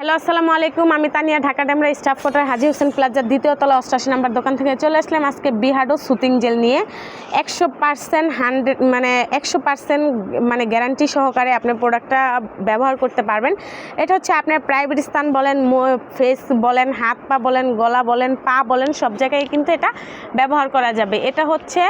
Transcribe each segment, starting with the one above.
Hello আসসালামু আলাইকুম, আমি তানিয়া, ঢাকা ডেমরা স্টাফ কোয়ার্টার হাজি হোসেন প্লাজার দ্বিতীয় তলা 88 নম্বর দোকান থেকে চলে আসলাম আজকে বিহাডো সুতিং জেল নিয়ে 100% মানে গ্যারান্টি সহকারে আপনি প্রোডাক্টটা ব্যবহার করতে পারবেন। এটা হচ্ছে আপনার প্রাইভেট স্থান বলেন, ফেস বলেন, হাত পা বলেন, গলা বলেন, পা বলেন, সব জায়গায় কিন্তু এটা ব্যবহার করা যাবে। এটা হচ্ছে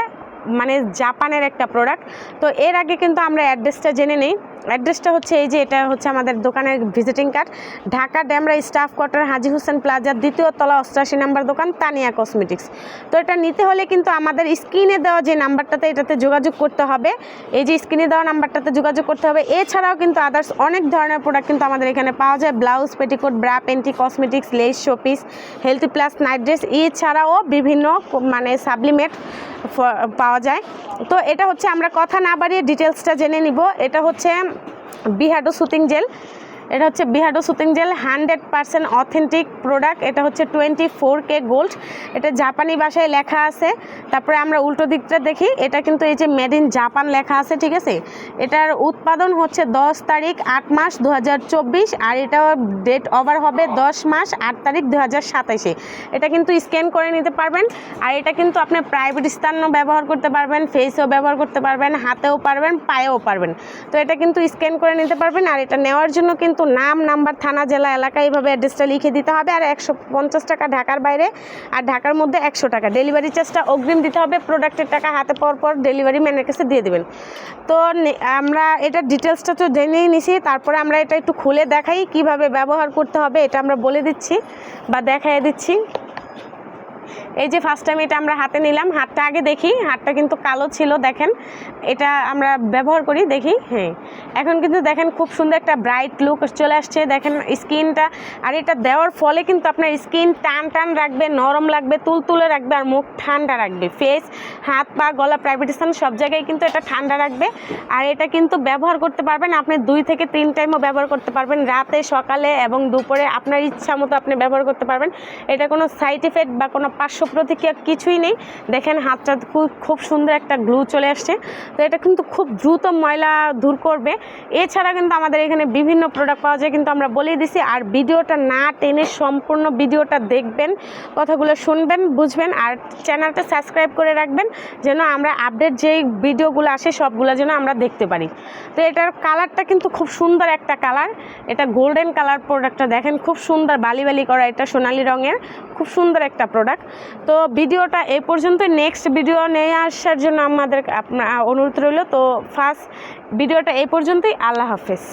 মানে জাপানের একটা প্রোডাক্ট। তো এর আগে কিন্তু আমরা অ্যাড্রেসটা জেনে নেই। অ্যাড্রেসটা হচ্ছে এই যে, এটা হচ্ছে আমাদের দোকানের visiting card, Dhaka Demra staff quarter Haji Hossain প্লাজার দ্বিতীয় তলা 88 নম্বর দোকান, তানিয়া কসমেটিক্স। তো এটা নিতে হলে কিন্তু আমাদের স্ক্রিনে দেওয়া যে নাম্বারটাতে এটাতে যোগাযোগ করতে হবে, এই যে স্ক্রিনে দেওয়া নাম্বারটাতে যোগাযোগ করতে হবে। এছাড়াও কিন্তু আদার্স অনেক ধরনের প্রোডাক্ট কিন্তু আমাদের এখানে পাওয়া যায়, blouse, petticoat, bra, panty, cosmetics, lace, showpiece, healthy plus, night dress, এছাড়াও বিভিন্ন মানে সাপ্লিমেন্ট পাওয়া যায়। তো এটা হচ্ছে, আমরা কথা না বাড়িয়ে ডিটেলসটা জেনে নিব। এটা হচ্ছে বিহাডো সুতিং জেল। এটা হচ্ছে বিহাডো সুতিং জেল 100% অথেন্টিক প্রোডাক্ট। এটা হচ্ছে 24K গোল্ড। এটা জাপানি ভাষায় লেখা আছে। তারপরে আমরা উল্টো দিকটা দেখি, এটা কিন্তু এই যে মেড ইন জাপান লেখা আছে, ঠিক আছে। এটার উৎপাদন হচ্ছে 10 তারিখ 8 মাস 2024, আর এটা ডেট ওভার হবে 10 মাস 8 তারিখ 2027। এটা কিন্তু স্ক্যান করে নিতে পারবেন। আর এটা কিন্তু আপনি প্রাইভেট স্থানেও ব্যবহার করতে পারবেন, ফেসেও ব্যবহার করতে পারবেন, হাতেও পারবেন, পায়েও পারবেন। তো এটা কিন্তু স্ক্যান করে নিতে পারবেন। আর এটা নেওয়ার জন্য কিন্তু নাম, নাম্বার, থানা, জেলা, এলাকা এইভাবে অ্যাড্রেসটা লিখে দিতে হবে। আর 150 টাকা ঢাকার বাইরে, আর ঢাকার মধ্যে 100 টাকা। ডেলিভারি চার্জটা অগ্রিম দিতে হবে। প্রোডাক্টের টাকা হাতে পাওয়ার পর ডেলিভারি ম্যানের কাছে দিয়ে দেবেন। তো আমরা এটার ডিটেলসটা তো জেনেই নিছি, তারপরে আমরা এটা একটু খুলে দেখাই কিভাবে ব্যবহার করতে হবে। এটা আমরা বলে দিচ্ছি বা দেখাই দিচ্ছি। এই যে ফার্স্ট টাইম এটা আমরা হাতে নিলাম, হাতটা আগে দেখি। হাতটা কিন্তু কালো ছিল, দেখেন। এটা আমরা ব্যবহার করি, দেখি। হ্যাঁ, এখন কিন্তু দেখেন খুব সুন্দর একটা ব্রাইট লুক চলে আসছে, দেখেন স্কিনটা। আর এটা দেওয়ার ফলে কিন্তু আপনার স্কিন টান টান রাখবে, নরম লাগবে, তুলতুলে রাখবে, আর মুখ ঠান্ডা রাখবে। ফেস, হাত পা, গলা, প্রাইভেট স্থান সব জায়গায় কিন্তু এটা ঠান্ডা রাখবে। আর এটা কিন্তু ব্যবহার করতে পারবেন আপনি 2 থেকে 3 টাইমও ব্যবহার করতে পারবেন, রাতে, সকালে এবং দুপুরে, আপনার ইচ্ছা মতো আপনি ব্যবহার করতে পারবেন। এটা কোনো সাইড ইফেক্ট বা কোনো পার্শ্ব প্রতিক্রিয়া কিছুই নেই। দেখেন হাতটা খুব সুন্দর একটা গ্লু চলে আসছে। তো এটা কিন্তু খুব দ্রুত ময়লা দূর করবে। এছাড়া কিন্তু আমাদের এখানে বিভিন্ন প্রোডাক্ট পাওয়া যায়, কিন্তু আমরা বলে দিছি। আর ভিডিওটা না টেনে সম্পূর্ণ ভিডিওটা দেখবেন, কথাগুলো শুনবেন, বুঝবেন। আর চ্যানেলটা সাবস্ক্রাইব করে রাখবেন, যেন আমরা আপডেট যেই ভিডিওগুলো আসে সবগুলো যেন আমরা দেখতে পারি। তো এটার কালারটা কিন্তু খুব সুন্দর একটা কালার। এটা গোল্ডেন কালার প্রোডাক্টটা দেখেন, খুব সুন্দর বালি বালি করা, এটা সোনালি রঙের, খুব সুন্দর একটা প্রোডাক্ট। তো ভিডিওটা এই পর্যন্ত। নেক্সট ভিডিও নিয়ে আসার জন্য আমাদের অনুরোধ রইল। তো ফার্স্ট ভিডিওটা এই পর্যন্তই। আল্লাহ হাফেজ।